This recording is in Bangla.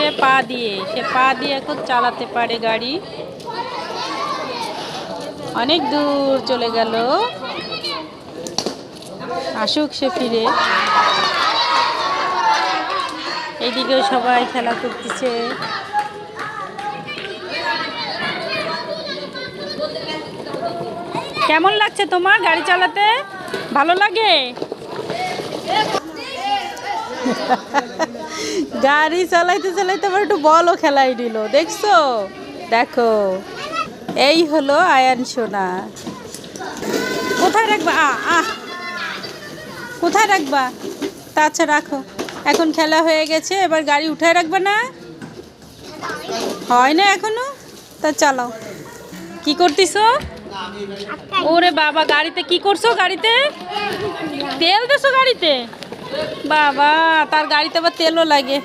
সে পা দিয়ে এখন চালাতে পারে গাড়ি। অনেক দূর চলে গেল, আসুক সে ফিরে। এইদিকেও সবাই খেলা করতেছে। কেমন লাগছে তোমার গাড়ি চালাতে? ভালো লাগে? গাড়ি চালাইতে চালাইতে আবার একটু বলও খেলাই দিল, দেখছো? দেখো, এই হলো আয়ান সোনা। কোথায় রাখবা? কোথায় রাখবা? তা আচ্ছা রাখো, এখন খেলা হয়ে গেছে, এবার গাড়ি উঠায় রাখবা না? হয় না এখনো? তা চালাও। কি করতেছো? ওরে বাবা, গাড়িতে কি করছো? গাড়িতে তেল দিছো? গাড়িতে বাবা, তার গাড়িতে আবার তেলও লাগে।